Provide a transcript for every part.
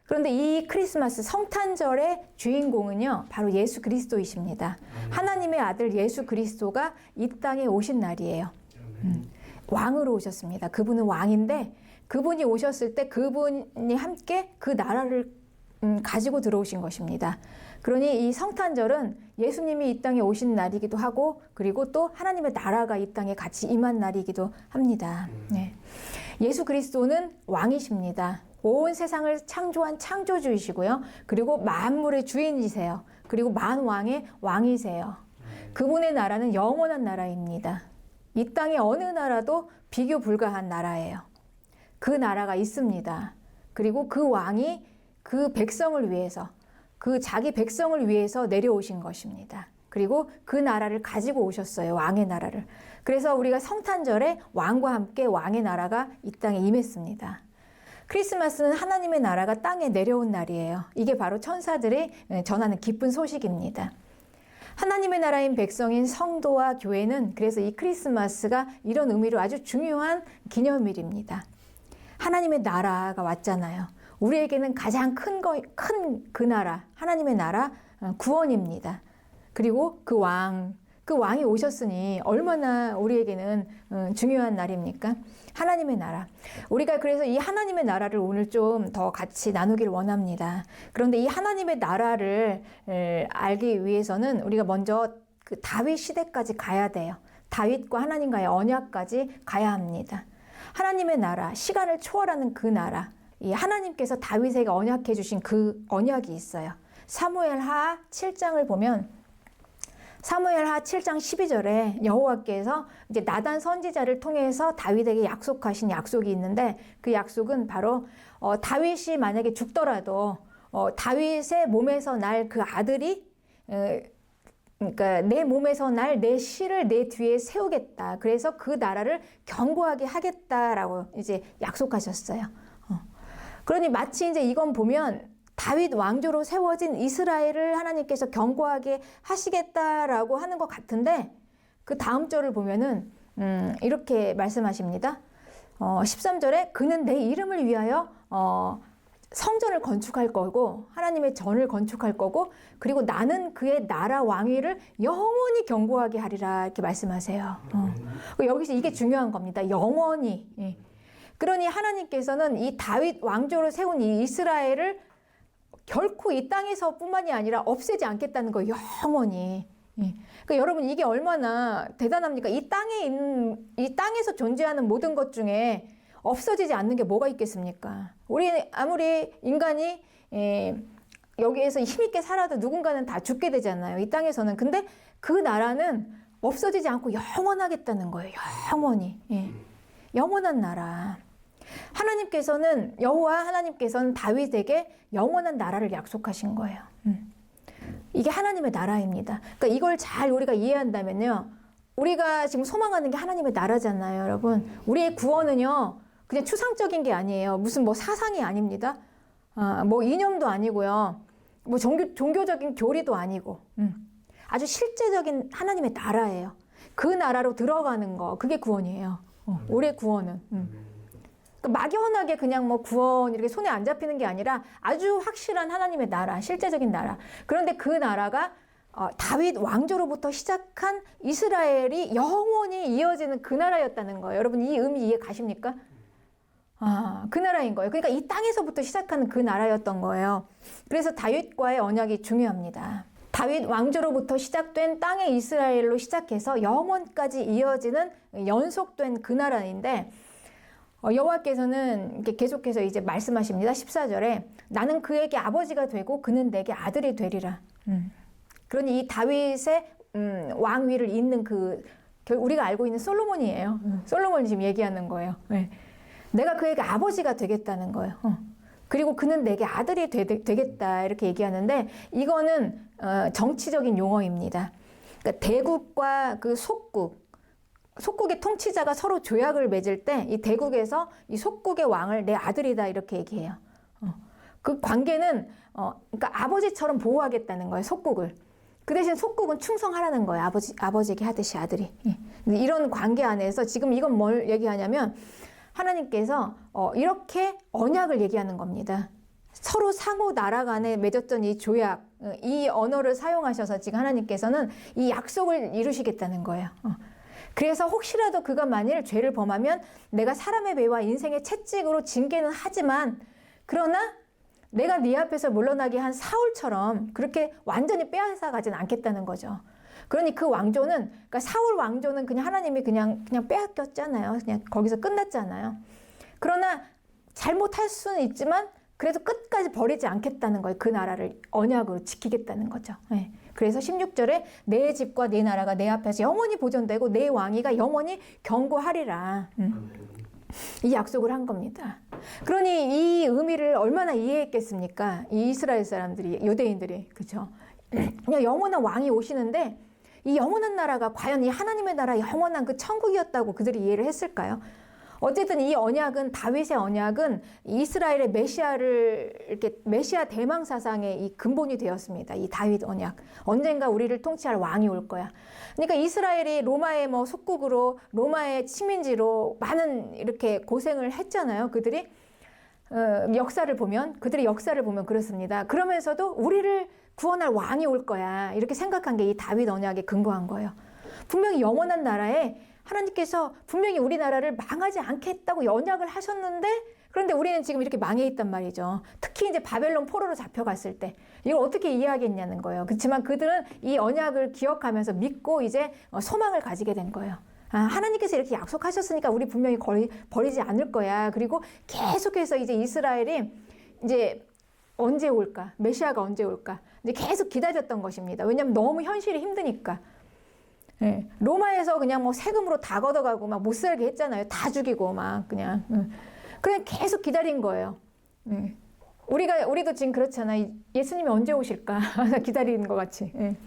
그런데 이 크리스마스 성탄절의 주인공은요, 바로 예수 그리스도이십니다. 하나님의 아들 예수 그리스도가 이 땅에 오신 날이에요. 왕으로 오셨습니다. 그분은 왕인데 그분이 오셨을 때 그분이 함께 그 나라를 가지고 들어오신 것입니다. 그러니 이 성탄절은 예수님이 이 땅에 오신 날이기도 하고, 그리고 또 하나님의 나라가 이 땅에 같이 임한 날이기도 합니다. 네. 예수 그리스도는 왕이십니다. 온 세상을 창조한 창조주이시고요. 그리고 만물의 주인이세요. 그리고 만왕의 왕이세요. 그분의 나라는 영원한 나라입니다. 이 땅의 어느 나라도 비교 불가한 나라예요. 그 나라가 있습니다. 그리고 그 왕이 그 백성을 위해서, 그 자기 백성을 위해서 내려오신 것입니다. 그리고 그 나라를 가지고 오셨어요. 왕의 나라를. 그래서 우리가 성탄절에 왕과 함께 왕의 나라가 이 땅에 임했습니다. 크리스마스는 하나님의 나라가 땅에 내려온 날이에요. 이게 바로 천사들이 전하는 기쁜 소식입니다. 하나님의 나라인 백성인 성도와 교회는 그래서 이 크리스마스가 이런 의미로 아주 중요한 기념일입니다. 하나님의 나라가 왔잖아요. 우리에게는 가장 큰 그 나라, 하나님의 나라, 구원입니다. 그리고 그 왕이 오셨으니 얼마나 우리에게는 중요한 날입니까? 하나님의 나라. 우리가 그래서 이 하나님의 나라를 오늘 좀 더 같이 나누길 원합니다. 그런데 이 하나님의 나라를 알기 위해서는 우리가 먼저 그 다윗 시대까지 가야 돼요. 다윗과 하나님과의 언약까지 가야 합니다. 하나님의 나라, 시간을 초월하는 그 나라, 이 하나님께서 다윗에게 언약해 주신 그 언약이 있어요. 사무엘하 7장을 보면 사무엘하 7장 12절에 여호와께서 이제 나단 선지자를 통해서 다윗에게 약속하신 약속이 있는데, 그 약속은 바로 다윗이 만약에 죽더라도 다윗의 몸에서 날 그 아들이 그러니까 내 몸에서 날 내 씨를 내 뒤에 세우겠다. 그래서 그 나라를 견고하게 하겠다라고 이제 약속하셨어요. 그러니 마치 이제 이건 보면 다윗 왕조로 세워진 이스라엘을 하나님께서 견고하게 하시겠다라고 하는 것 같은데, 그 다음 절을 보면은 이렇게 말씀하십니다. 13절에 그는 내 이름을 위하여 성전을 건축할 거고 하나님의 전을 건축할 거고, 그리고 나는 그의 나라 왕위를 영원히 견고하게 하리라, 이렇게 말씀하세요. 여기서 이게 중요한 겁니다. 영원히. 예. 그러니 하나님께서는 이 다윗 왕조로 세운 이 이스라엘을 결코 이 땅에서 뿐만이 아니라 없애지 않겠다는 거예요. 영원히. 그러니까 여러분, 이게 얼마나 대단합니까? 이 땅에서 존재하는 모든 것 중에 없어지지 않는 게 뭐가 있겠습니까? 우리 아무리 인간이 여기에서 힘있게 살아도 누군가는 다 죽게 되잖아요. 이 땅에서는. 근데 그 나라는 없어지지 않고 영원하겠다는 거예요. 영원히. 영원한 나라. 하나님께서는, 여호와 하나님께서는 다윗에게 영원한 나라를 약속하신 거예요. 이게 하나님의 나라입니다. 그러니까 이걸 잘 우리가 이해한다면요, 우리가 지금 소망하는 게 하나님의 나라잖아요, 여러분. 우리의 구원은요, 그냥 추상적인 게 아니에요. 무슨 뭐 사상이 아닙니다. 뭐 이념도 아니고요. 뭐 종교적인 교리도 아니고, 아주 실제적인 하나님의 나라예요. 그 나라로 들어가는 거, 그게 구원이에요. 우리의 구원은. 막연하게 그냥 뭐 구원 이렇게 손에 안 잡히는 게 아니라 아주 확실한 하나님의 나라, 실제적인 나라. 그런데 그 나라가 다윗 왕조로부터 시작한 이스라엘이 영원히 이어지는 그 나라였다는 거예요. 여러분, 이 의미 이해 가십니까? 그 나라인 거예요. 그러니까 이 땅에서부터 시작하는 그 나라였던 거예요. 그래서 다윗과의 언약이 중요합니다. 다윗 왕조로부터 시작된 땅의 이스라엘로 시작해서 영원까지 이어지는 연속된 그 나라인데, 여호와께서는 이렇게 계속해서 이제 말씀하십니다. 14절에 나는 그에게 아버지가 되고 그는 내게 아들이 되리라. 그러니 이 다윗의 왕위를 잇는 우리가 알고 있는 솔로몬이에요. 솔로몬이 지금 얘기하는 거예요. 네. 내가 그에게 아버지가 되겠다는 거예요. 그리고 그는 내게 아들이 되겠다, 이렇게 얘기하는데, 이거는 정치적인 용어입니다. 그러니까 대국과 그 속국의 통치자가 서로 조약을 맺을 때 이 대국에서 이 속국의 왕을 내 아들이다, 이렇게 얘기해요. 그 관계는 그러니까 아버지처럼 보호하겠다는 거예요, 속국을. 그 대신 속국은 충성하라는 거예요, 아버지에게 하듯이 아들이. 이런 관계 안에서 지금 이건 뭘 얘기하냐면, 하나님께서 이렇게 언약을 얘기하는 겁니다. 서로 상호 나라 간에 맺었던 이 조약, 이 언어를 사용하셔서 지금 하나님께서는 이 약속을 이루시겠다는 거예요. 그래서 혹시라도 그가 만일 죄를 범하면 내가 사람의 매와 인생의 채찍으로 징계는 하지만 그러나 내가 네 앞에서 물러나게 한 사울처럼 그렇게 완전히 빼앗아 가진 않겠다는 거죠. 그러니 그 왕조는, 그러니까 사울 왕조는 그냥 하나님이 그냥 빼앗겼잖아요. 그냥 거기서 끝났잖아요. 그러나 잘못할 수는 있지만 그래도 끝까지 버리지 않겠다는 거예요. 그 나라를 언약으로 지키겠다는 거죠. 네. 그래서 16절에 내 집과 내 나라가 내 앞에서 영원히 보존되고 내 왕위가 영원히 견고하리라. 이 약속을 한 겁니다. 그러니 이 의미를 얼마나 이해했겠습니까? 이 이스라엘 사람들이, 유대인들이. 그죠? 그냥 영원한 왕이 오시는데 이 영원한 나라가 과연 이 하나님의 나라 영원한 그 천국이었다고 그들이 이해를 했을까요? 어쨌든 이 언약은, 다윗의 언약은 이스라엘의 메시아를, 이렇게 메시아 대망 사상의 이 근본이 되었습니다. 이 다윗 언약. 언젠가 우리를 통치할 왕이 올 거야. 그러니까 이스라엘이 로마의 뭐 속국으로, 로마의 식민지로 많은 이렇게 고생을 했잖아요. 그들이 역사를 보면, 그들의 역사를 보면 그렇습니다. 그러면서도 우리를 구원할 왕이 올 거야. 이렇게 생각한 게 이 다윗 언약에 근거한 거예요. 분명히 영원한 나라에 하나님께서 분명히 우리나라를 망하지 않겠다고 언약을 하셨는데, 그런데 우리는 지금 이렇게 망해 있단 말이죠. 특히 이제 바벨론 포로로 잡혀갔을 때 이걸 어떻게 이해하겠냐는 거예요. 그렇지만 그들은 이 언약을 기억하면서 믿고 이제 소망을 가지게 된 거예요. 아, 하나님께서 이렇게 약속하셨으니까 우리 분명히 버리지 않을 거야. 그리고 계속해서 이제 이스라엘이 이제 언제 올까? 메시아가 언제 올까? 이제 계속 기다렸던 것입니다. 왜냐하면 너무 현실이 힘드니까. 네. 로마에서 그냥 뭐 세금으로 다 걷어가고 막 못 살게 했잖아요. 다 죽이고 막 그냥. 그냥 계속 기다린 거예요. 네. 우리도 지금 그렇잖아요. 예수님이 언제 오실까? 기다리는 것 같이. 네.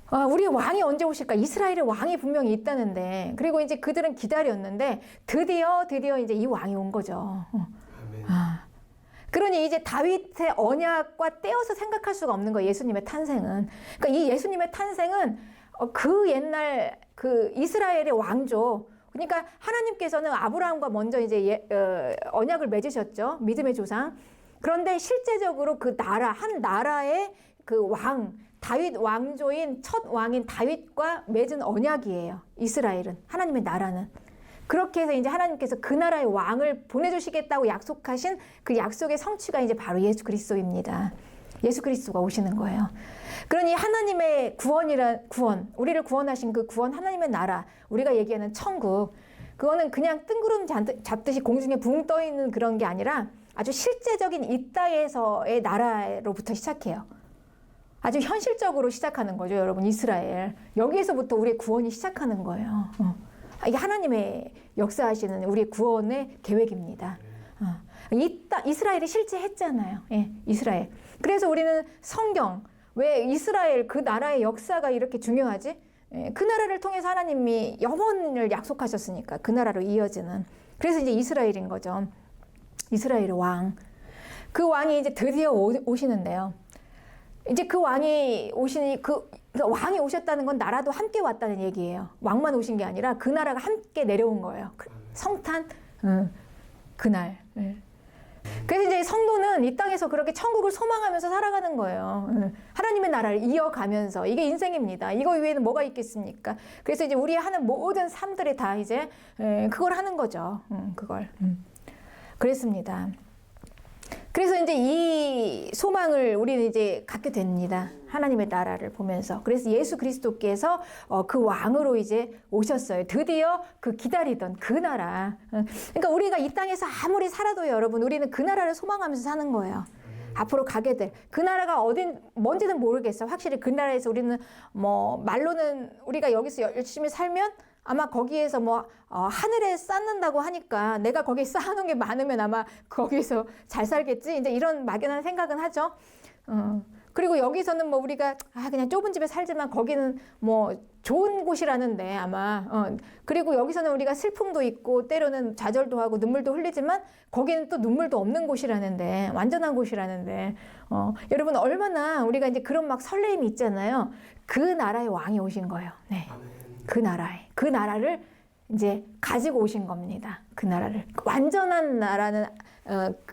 아, 우리의 왕이 언제 오실까? 이스라엘의 왕이 분명히 있다는데. 그리고 이제 그들은 기다렸는데 드디어 이제 이 왕이 온 거죠. 아. 그러니 이제 다윗의 언약과 떼어서 생각할 수가 없는 거예요. 예수님의 탄생은. 그러니까 이 예수님의 탄생은 그 옛날 그 이스라엘의 왕조, 그러니까 하나님께서는 아브라함과 먼저 이제 언약을 맺으셨죠. 믿음의 조상. 그런데 실제적으로 그 나라, 한 나라의 그 왕, 다윗 왕조인 첫 왕인 다윗과 맺은 언약이에요. 이스라엘은, 하나님의 나라는. 그렇게 해서 이제 하나님께서 그 나라의 왕을 보내주시겠다고 약속하신 그 약속의 성취가 이제 바로 예수 그리스도입니다. 예수 그리스도가 오시는 거예요. 그러니 하나님의 구원, 우리를 구원하신 그 구원, 하나님의 나라, 우리가 얘기하는 천국, 그거는 그냥 뜬구름 잡듯이 공중에 붕 떠 있는 그런 게 아니라 아주 실제적인 이 땅에서의 나라로부터 시작해요. 아주 현실적으로 시작하는 거죠, 여러분. 이스라엘. 여기에서부터 우리의 구원이 시작하는 거예요. 이게 하나님의 역사하시는 우리의 구원의 계획입니다. 이스라엘이 실제 했잖아요. 예, 이스라엘. 그래서 우리는 성경, 왜 이스라엘 그 나라의 역사가 이렇게 중요하지? 예, 그 나라를 통해서 하나님이 영원을 약속하셨으니까 그 나라로 이어지는. 그래서 이제 이스라엘인 거죠. 이스라엘의 왕. 그 왕이 이제 드디어 오시는데요. 이제 그 왕이 오시니 그 왕이 오셨다는 건 나라도 함께 왔다는 얘기예요. 왕만 오신 게 아니라 그 나라가 함께 내려온 거예요. 성탄 그날. 그래서 이제 성도는 이 땅에서 그렇게 천국을 소망하면서 살아가는 거예요. 하나님의 나라를 이어가면서. 이게 인생입니다. 이거 외에는 뭐가 있겠습니까? 그래서 이제 우리 하는 모든 삶들이 다 이제 그걸 하는 거죠. 그걸. 그랬습니다. 그래서 이제 이 소망을 우리는 이제 갖게 됩니다. 하나님의 나라를 보면서. 그래서 예수 그리스도께서 그 왕으로 이제 오셨어요. 드디어 그 기다리던 그 나라. 그러니까 우리가 이 땅에서 아무리 살아도 여러분, 우리는 그 나라를 소망하면서 사는 거예요. 앞으로 가게 될 그 나라가 뭔지는 모르겠어요. 확실히 그 나라에서 우리는 뭐 말로는 우리가 여기서 열심히 살면 아마 거기에서 뭐 하늘에 쌓는다고 하니까 내가 거기에 쌓아놓은 게 많으면 아마 거기에서 잘 살겠지, 이제 이런 막연한 생각은 하죠. 그리고 여기서는 뭐 우리가 그냥 좁은 집에 살지만 거기는 뭐 좋은 곳이라는데 아마 그리고 여기서는 우리가 슬픔도 있고 때로는 좌절도 하고 눈물도 흘리지만 거기는 또 눈물도 없는 곳이라는데, 완전한 곳이라는데 여러분, 얼마나 우리가 이제 그런 막 설레임이 있잖아요. 그 나라의 왕이 오신 거예요. 네. 그 나라를 이제 가지고 오신 겁니다. 그 나라를. 완전한 나라는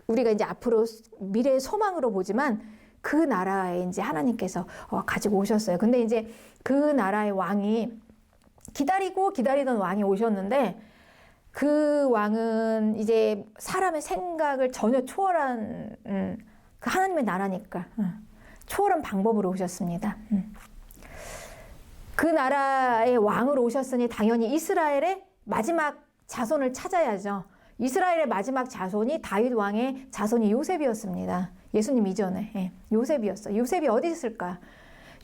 우리가 이제 앞으로 미래의 소망으로 보지만 그 나라에 이제 하나님께서 가지고 오셨어요. 근데 이제 그 나라의 왕이 기다리던 왕이 오셨는데 그 왕은 이제 사람의 생각을 전혀 초월한 그 하나님의 나라니까 초월한 방법으로 오셨습니다. 그 나라의 왕으로 오셨으니 당연히 이스라엘의 마지막 자손을 찾아야죠. 이스라엘의 마지막 자손이 다윗 왕의 자손이 요셉이었습니다. 예수님 이전에 요셉이었어요. 요셉이 어디 있을까?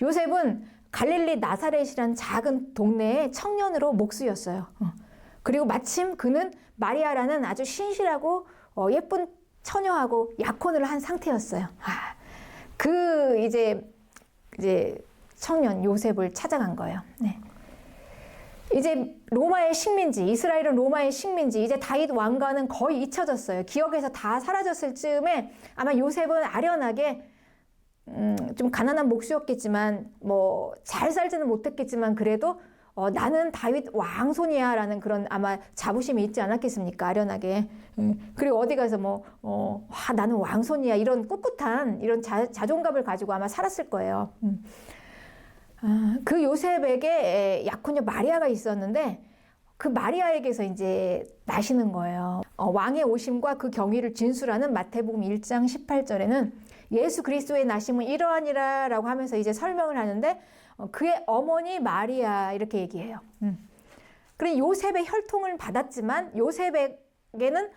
요셉은 갈릴리 나사렛이란 작은 동네의 청년으로 목수였어요. 그리고 마침 그는 마리아라는 아주 신실하고 예쁜 처녀하고 약혼을 한 상태였어요. 그 이제 청년 요셉을 찾아간 거예요. 네. 이제 로마의 식민지, 이스라엘은 로마의 식민지, 이제 다윗 왕가는 거의 잊혀졌어요. 기억에서 다 사라졌을 즈음에 아마 요셉은 아련하게 좀 가난한 목수였겠지만 뭐 잘 살지는 못했겠지만 그래도 나는 다윗 왕손이야 라는 그런 아마 자부심이 있지 않았겠습니까? 아련하게. 그리고 어디 가서 나는 왕손이야 이런 꿋꿋한 이런 자존감을 가지고 아마 살았을 거예요. 그 요셉에게 약혼녀 마리아가 있었는데 그 마리아에게서 이제 나시는 거예요. 왕의 오심과 그 경위를 진술하는 마태복음 1장 18절에는 예수 그리스도의 나심은 이러하니라 라고 하면서 이제 설명을 하는데 그의 어머니 마리아 이렇게 얘기해요. 그래 요셉의 혈통을 받았지만 요셉에게는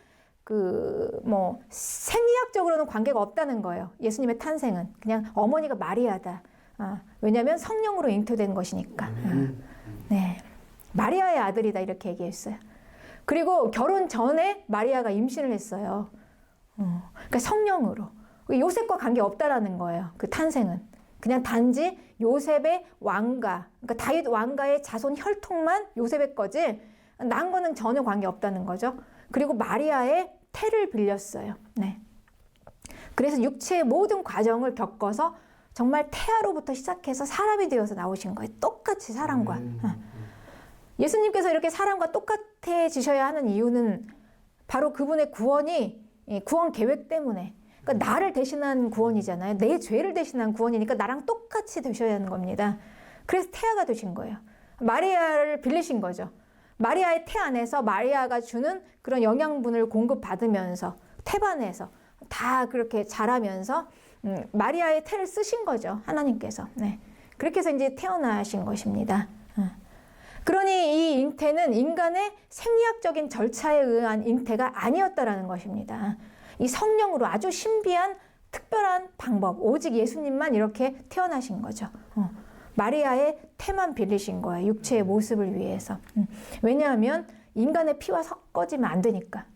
생리학적으로는 관계가 없다는 거예요. 예수님의 탄생은 그냥 어머니가 마리아다. 왜냐하면 성령으로 잉태된 것이니까. 네, 마리아의 아들이다 이렇게 얘기했어요. 그리고 결혼 전에 마리아가 임신을 했어요. 그러니까 성령으로. 요셉과 관계 없다라는 거예요. 그 탄생은. 그냥 단지 요셉의 왕가, 그러니까 다윗 왕가의 자손 혈통만 요셉의 거지 난 거는 전혀 관계 없다는 거죠. 그리고 마리아의 태를 빌렸어요. 네. 그래서 육체의 모든 과정을 겪어서 정말 태아로부터 시작해서 사람이 되어서 나오신 거예요. 똑같이 사람과. 예수님께서 이렇게 사람과 똑같아지셔야 하는 이유는 바로 그분의 구원 계획 때문에. 그러니까 나를 대신한 구원이잖아요. 내 죄를 대신한 구원이니까 나랑 똑같이 되셔야 하는 겁니다. 그래서 태아가 되신 거예요. 마리아를 빌리신 거죠. 마리아의 태 안에서 마리아가 주는 그런 영양분을 공급받으면서 태반에서 다 그렇게 자라면서 마리아의 태를 쓰신 거죠. 하나님께서. 네. 그렇게 해서 이제 태어나신 것입니다. 그러니 이 잉태는 인간의 생리학적인 절차에 의한 잉태가 아니었다라는 것입니다. 이 성령으로 아주 신비한 특별한 방법, 오직 예수님만 이렇게 태어나신 거죠. 마리아의 태만 빌리신 거예요. 육체의 모습을 위해서. 왜냐하면 인간의 피와 섞어지면 안 되니까.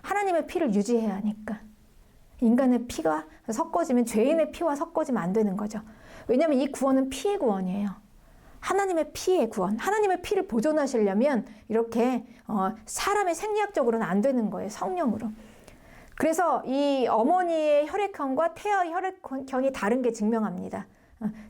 하나님의 피를 유지해야 하니까. 인간의 피가 섞어지면 죄인의 피와 섞어지면 안 되는 거죠. 왜냐하면 이 구원은 피의 구원이에요. 하나님의 피의 구원. 하나님의 피를 보존하시려면 이렇게 사람의 생리학적으로는 안 되는 거예요. 성령으로. 그래서 이 어머니의 혈액형과 태아의 혈액형이 다른 게 증명합니다.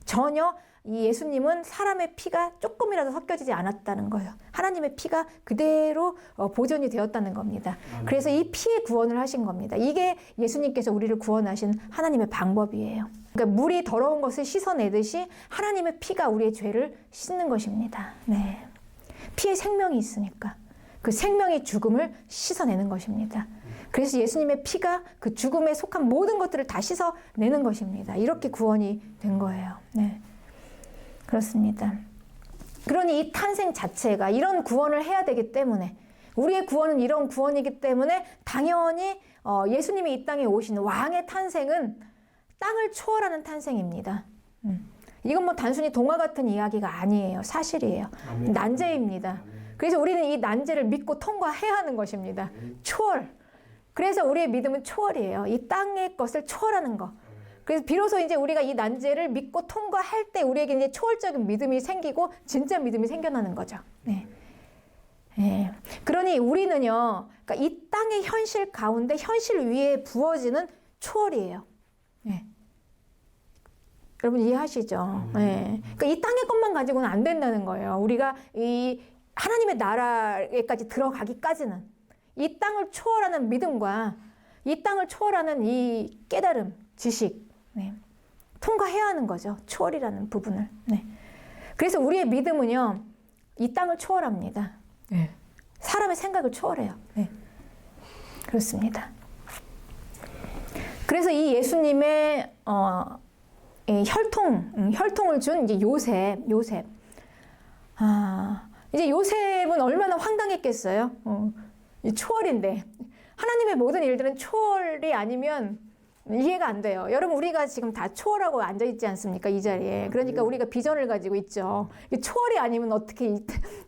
전혀 이 예수님은 사람의 피가 조금이라도 섞여지지 않았다는 거예요. 하나님의 피가 그대로 보존이 되었다는 겁니다. 그래서 이 피의 구원을 하신 겁니다. 이게 예수님께서 우리를 구원하신 하나님의 방법이에요. 그러니까 물이 더러운 것을 씻어내듯이 하나님의 피가 우리의 죄를 씻는 것입니다. 네. 피에 생명이 있으니까 그 생명의 죽음을 씻어내는 것입니다. 그래서 예수님의 피가 그 죽음에 속한 모든 것들을 다 씻어내는 것입니다. 이렇게 구원이 된 거예요. 네. 그렇습니다. 그러니 이 탄생 자체가 이런 구원을 해야 되기 때문에 우리의 구원은 이런 구원이기 때문에 당연히 예수님이 이 땅에 오신 왕의 탄생은 땅을 초월하는 탄생입니다. 이건 뭐 단순히 동화 같은 이야기가 아니에요. 사실이에요. 아멘. 난제입니다. 아멘. 그래서 우리는 이 난제를 믿고 통과해야 하는 것입니다. 초월. 그래서 우리의 믿음은 초월이에요. 이 땅의 것을 초월하는 거. 그래서 비로소 이제 우리가 이 난제를 믿고 통과할 때 우리에게 이제 초월적인 믿음이 생기고 진짜 믿음이 생겨나는 거죠. 네. 네. 그러니 우리는요, 그러니까 이 땅의 현실 가운데 현실 위에 부어지는 초월이에요. 네. 여러분 이해하시죠? 네. 그러니까 이 땅의 것만 가지고는 안 된다는 거예요. 우리가 이 하나님의 나라에까지 들어가기까지는 이 땅을 초월하는 믿음과 이 땅을 초월하는 이 깨달음, 지식, 네. 통과해야 하는 거죠. 초월이라는 부분을. 네. 그래서 우리의 믿음은요, 이 땅을 초월합니다. 네. 사람의 생각을 초월해요. 네. 그렇습니다. 그래서 이 예수님의 혈통을 준 이제 요셉. 이제 요셉은 얼마나 황당했겠어요. 이 초월인데 하나님의 모든 일들은 초월이 아니면 이해가 안 돼요. 여러분, 우리가 지금 다 초월하고 앉아 있지 않습니까? 이 자리에. 그러니까 우리가 비전을 가지고 있죠. 초월이 아니면 어떻게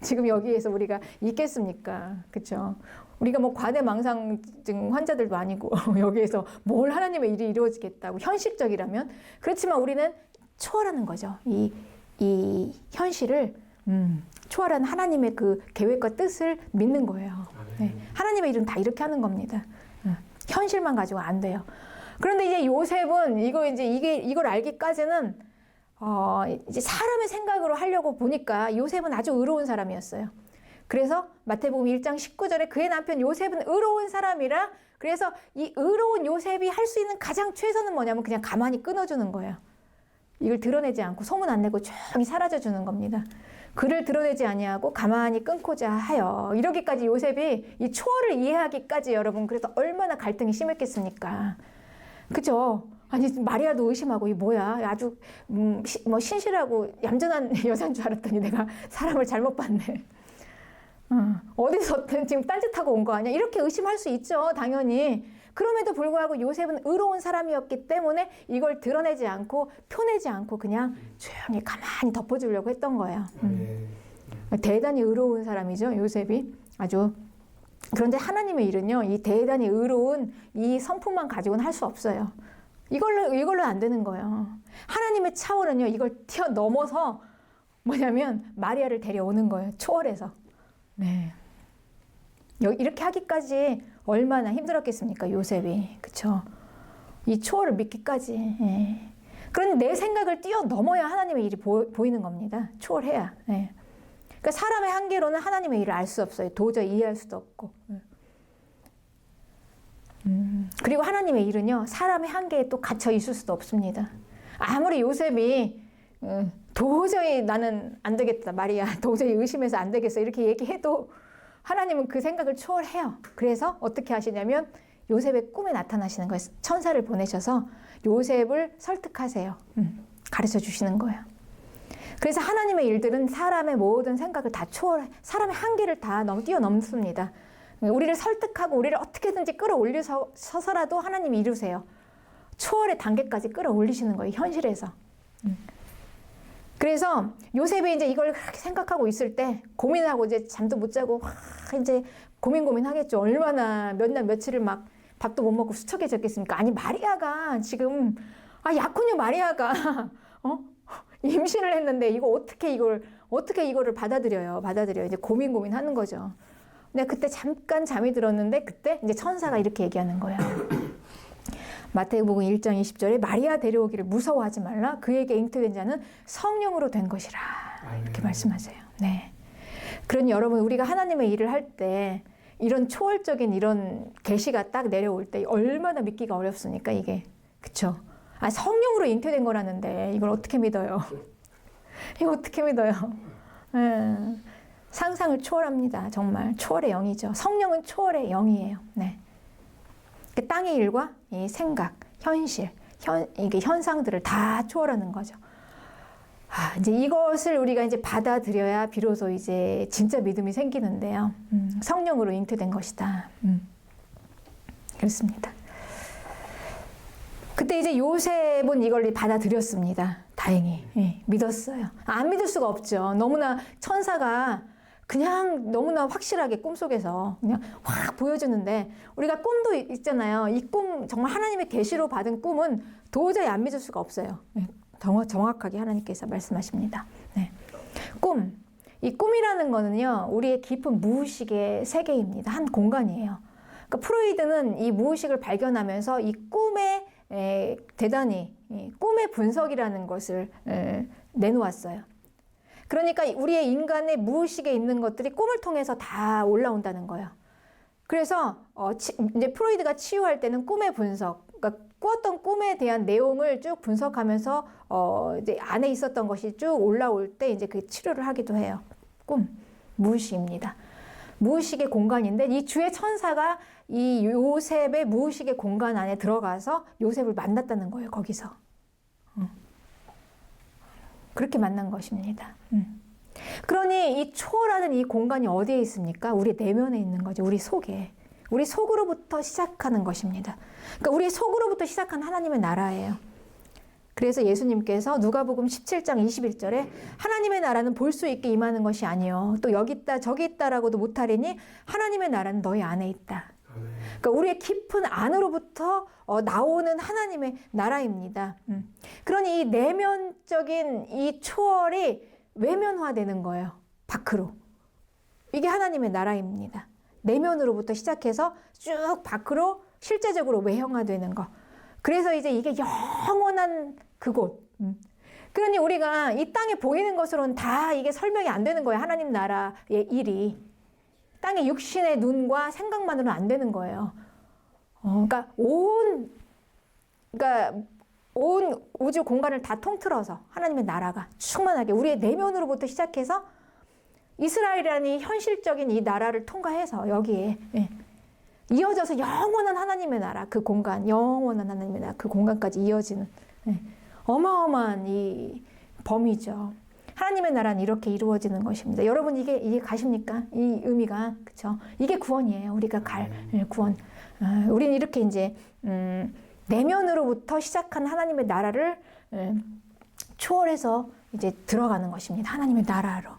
지금 여기에서 우리가 있겠습니까? 그렇죠? 우리가 뭐 과대망상증 환자들도 아니고 여기에서 뭘 하나님의 일이 이루어지겠다고 현실적이라면, 그렇지만 우리는 초월하는 거죠. 이 현실을 초월한 하나님의 그 계획과 뜻을 믿는 거예요. 네. 하나님의 일은 다 이렇게 하는 겁니다. 현실만 가지고 안 돼요. 그런데 이제 요셉은 이걸 알기까지는 이제 사람의 생각으로 하려고 보니까 요셉은 아주 의로운 사람이었어요. 그래서 마태복음 1장 19절에 그의 남편 요셉은 의로운 사람이라, 그래서 이 의로운 요셉이 할 수 있는 가장 최선은 뭐냐면 그냥 가만히 끊어주는 거예요. 이걸 드러내지 않고 소문 안 내고 조용히 사라져 주는 겁니다. 그를 드러내지 아니하고 가만히 끊고자 하여. 이러기까지 요셉이 이 초월을 이해하기까지, 여러분, 그래서 얼마나 갈등이 심했겠습니까? 그죠? 아니, 마리아도 의심하고, 이 뭐야? 아주 뭐 신실하고 얌전한 여자인 줄 알았더니 내가 사람을 잘못 봤네. 어디서 지금 딴짓하고 온 거 아니야? 이렇게 의심할 수 있죠, 당연히. 그럼에도 불구하고 요셉은 의로운 사람이었기 때문에 이걸 드러내지 않고 표내지 않고 그냥 조용히 가만히 덮어주려고 했던 거예요. 대단히 의로운 사람이죠, 요셉이. 아주. 그런데 하나님의 일은요, 이 대단히 의로운 이 성품만 가지고는 할 수 없어요. 이걸로 안 되는 거예요. 하나님의 차원은요, 이걸 뛰어넘어서 뭐냐면 마리아를 데려오는 거예요. 초월해서. 네. 이렇게 하기까지 얼마나 힘들었겠습니까, 요셉이. 그쵸? 이 초월을 믿기까지. 예. 그런데 내 생각을 뛰어넘어야 하나님의 일이 보이는 겁니다. 초월해야. 예. 그러니까 사람의 한계로는 하나님의 일을 알 수 없어요. 도저히 이해할 수도 없고. 그리고 하나님의 일은요, 사람의 한계에 또 갇혀 있을 수도 없습니다. 아무리 요셉이 도저히 나는 안 되겠다, 마리아 도저히 의심해서 안 되겠어, 이렇게 얘기해도 하나님은 그 생각을 초월해요. 그래서 어떻게 하시냐면 요셉의 꿈에 나타나시는 거예요. 천사를 보내셔서 요셉을 설득하세요. 가르쳐 주시는 거예요. 그래서 하나님의 일들은 사람의 모든 생각을 다 초월해, 사람의 한계를 다 뛰어넘습니다. 우리를 설득하고 우리를 어떻게든지 끌어올려서라도 하나님이 이루세요. 초월의 단계까지 끌어올리시는 거예요, 현실에서. 그래서 요셉이 이제 이걸 그렇게 생각하고 있을 때 고민하고 이제 잠도 못 자고 이제 고민하겠죠. 얼마나 몇 날 며칠을 막 밥도 못 먹고 수척해졌겠습니까? 아니, 마리아가 지금 약혼녀 마리아가 임신을 했는데 어떻게 이거를 받아들여요? 이제 고민하는 거죠. 근데 그때 잠깐 잠이 들었는데 그때 이제 천사가 이렇게 얘기하는 거예요. 마태복음 1장 20절에 마리아 데려오기를 무서워하지 말라. 그에게 잉태된 자는 성령으로 된 것이라. 이렇게 말씀하세요. 네. 그러니 여러분, 우리가 하나님의 일을 할 때 이런 초월적인 이런 계시가 딱 내려올 때 얼마나 믿기가 어렵습니까, 이게. 그쵸? 성령으로 잉태된 거라는데 이걸 어떻게 믿어요? 이거 어떻게 믿어요? 상상을 초월합니다. 정말 초월의 영이죠. 성령은 초월의 영이에요. 네. 그 땅의 일과 이 생각, 현실, 이게 현상들을 다 초월하는 거죠. 이제 이것을 우리가 이제 받아들여야 비로소 이제 진짜 믿음이 생기는데요. 성령으로 잉태된 것이다. 그렇습니다. 그때 이제 요셉은 이걸 받아들였습니다. 다행히. 예, 믿었어요. 안 믿을 수가 없죠. 너무나 천사가 그냥 너무나 확실하게 꿈속에서 그냥 확 보여주는데, 우리가 꿈도 있잖아요. 이 꿈, 정말 하나님의 계시로 받은 꿈은 도저히 안 믿을 수가 없어요. 네, 정확하게 하나님께서 말씀하십니다. 네. 꿈. 이 꿈이라는 거는요, 우리의 깊은 무의식의 세계입니다. 한 공간이에요. 그러니까 프로이드는 이 무의식을 발견하면서 이 꿈의 대단히 꿈의 분석이라는 것을 내놓았어요. 그러니까 우리의 인간의 무의식에 있는 것들이 꿈을 통해서 다 올라온다는 거예요. 그래서 이제 프로이드가 치유할 때는 꿈의 분석, 그러니까 꾸었던 꿈에 대한 내용을 쭉 분석하면서 이제 안에 있었던 것이 쭉 올라올 때 이제 그 치료를 하기도 해요. 꿈, 무의식입니다. 무의식의 공간인데 이 주의 천사가 이 요셉의 무의식의 공간 안에 들어가서 요셉을 만났다는 거예요. 거기서. 그렇게 만난 것입니다. 그러니 이 초월하는 이 공간이 어디에 있습니까? 우리 내면에 있는 거죠. 우리 속에. 우리 속으로부터 시작하는 것입니다. 그러니까 우리 속으로부터 시작한 하나님의 나라예요. 그래서 예수님께서 누가복음 17장 21절에 하나님의 나라는 볼 수 있게 임하는 것이 아니요 또 여기 있다 저기 있다라고도 못하리니 하나님의 나라는 너희 안에 있다. 그러니까 우리의 깊은 안으로부터 나오는 하나님의 나라입니다. 그러니 이 내면적인 이 초월이 외면화되는 거예요. 밖으로. 이게 하나님의 나라입니다. 내면으로부터 시작해서 쭉 밖으로 실제적으로 외형화되는 거. 그래서 이제 이게 영원한 그곳. 그러니 우리가 이 땅에 보이는 것으로는 다 이게 설명이 안 되는 거예요. 하나님 나라의 일이. 땅의 육신의 눈과 생각만으로는 안 되는 거예요. 그러니까 온 우주 공간을 다 통틀어서 하나님의 나라가 충만하게 우리의 내면으로부터 시작해서 이스라엘이라는 이 현실적인 이 나라를 통과해서 여기에 이어져서 영원한 하나님의 나라 그 공간, 영원한 하나님의 나라 그 공간까지 이어지는 어마어마한 이 범위죠. 하나님의 나라는 이렇게 이루어지는 것입니다. 여러분 이게 가십니까? 이 의미가 그렇죠? 이게 구원이에요. 우리가 갈 구원. 우리는 이렇게 이제 내면으로부터 시작한 하나님의 나라를 초월해서 이제 들어가는 것입니다. 하나님의 나라로.